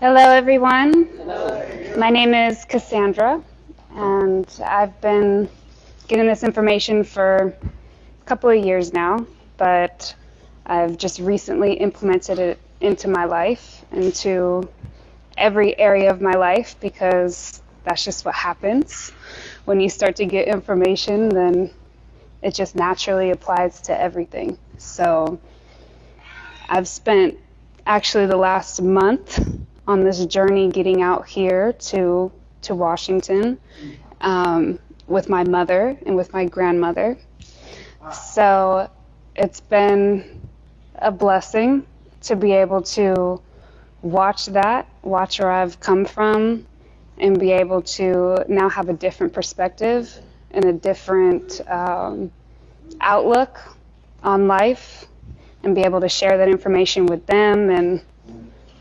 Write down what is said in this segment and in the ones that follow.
Hello, everyone. My name is Cassandra, and I've been getting this information for a couple of years now, but I've just recently implemented it into my life, into every area of my life, because that's just what happens. When you start to get information, then it just naturally applies to everything. So I've spent actually the last month on this journey getting out here to Washington with my mother and with my grandmother. So it's been a blessing to be able to watch where I've come from, and be able to now have a different perspective and a different outlook on life, and be able to share that information with them and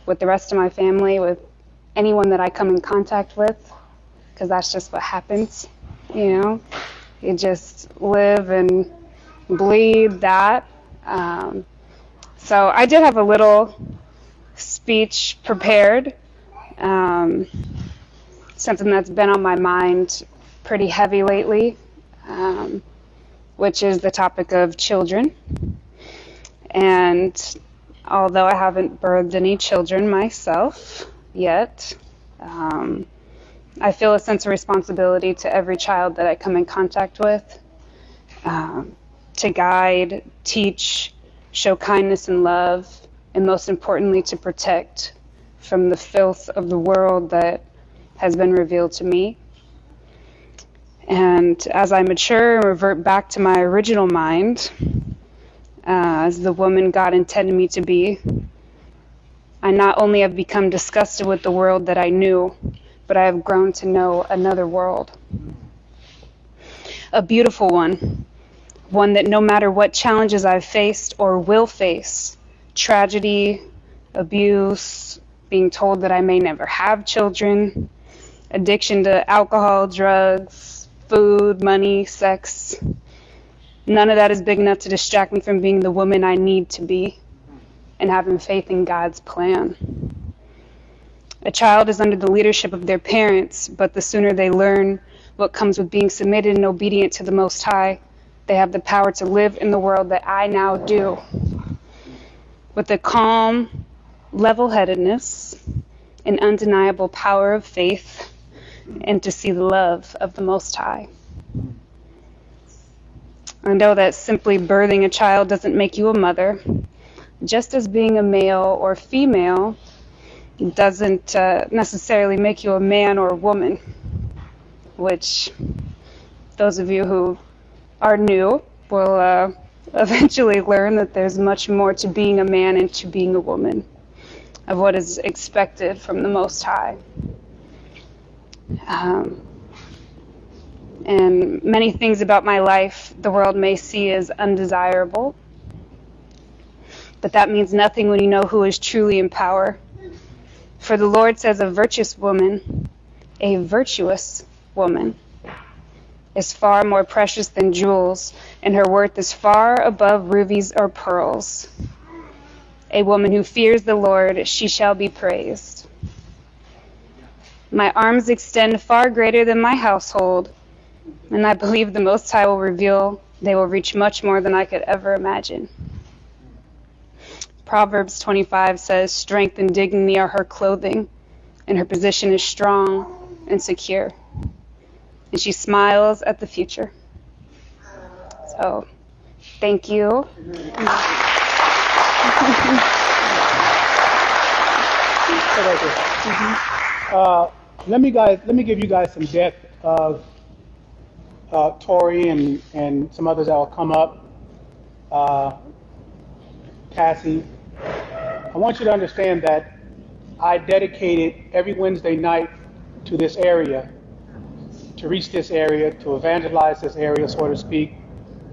with the rest of my family, with anyone that I come in contact with, because that's just what happens, you know. You just live and bleed that. So I did have a little speech prepared, something that's been on my mind pretty heavy lately, which is the topic of children. And although I haven't birthed any children myself yet, I feel a sense of responsibility to every child that I come in contact with, to guide, teach, show kindness and love, and most importantly, to protect from the filth of the world that has been revealed to me. And as I mature and revert back to my original mind, as the woman God intended me to be, I not only have become disgusted with the world that I knew, but I have grown to know another world. A beautiful one that no matter what challenges I've faced or will face, tragedy, abuse, being told that I may never have children, addiction to alcohol, drugs, food, money, sex, none of that is big enough to distract me from being the woman I need to be and having faith in God's plan. A child is under the leadership of their parents, but the sooner they learn what comes with being submitted and obedient to the Most High, they have the power to live in the world that I now do, with a calm level-headedness and undeniable power of faith, and to see the love of the Most High. I know that simply birthing a child doesn't make you a mother, just as being a male or female doesn't necessarily make you a man or a woman, which those of you who are new will eventually learn that there's much more to being a man and to being a woman, of what is expected from the Most High. And many things about my life the world may see as undesirable, but that means nothing when you know who is truly in power. For the Lord says a virtuous woman, is far more precious than jewels, and her worth is far above rubies or pearls. A woman who fears the Lord, she shall be praised. My arms extend far greater than my household, and I believe the Most High will reveal they will reach much more than I could ever imagine. Proverbs 25 says, strength and dignity are her clothing, and her position is strong and secure. And she smiles at the future. So, thank you. Let me give you guys some depth of Tori and some others that will come up. Cassie, I want you to understand that I dedicated every Wednesday night to this area, to reach this area, to evangelize this area, so to speak,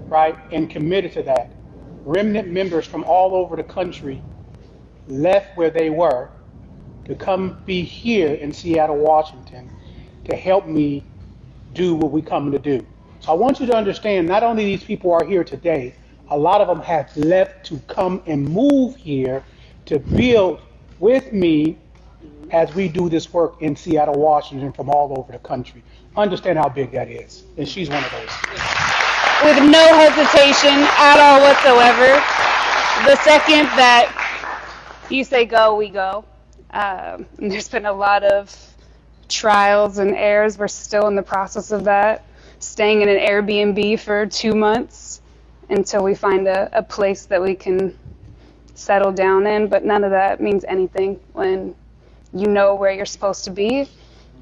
right? And committed to that. Remnant members from all over the country left where they were to come be here in Seattle, Washington, to help me do what we come to do. So I want you to understand, not only these people are here today, a lot of them have left to come and move here to build with me as we do this work in Seattle, Washington, from all over the country. Understand how big that is. And she's one of those. With no hesitation at all whatsoever. The second that you say go, we go. There's been a lot of trials and errors. We're still in the process of that. Staying in an Airbnb for 2 months until we find a place that we can settle down in. But none of that means anything when you know where you're supposed to be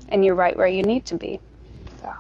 and you're right where you need to be. So.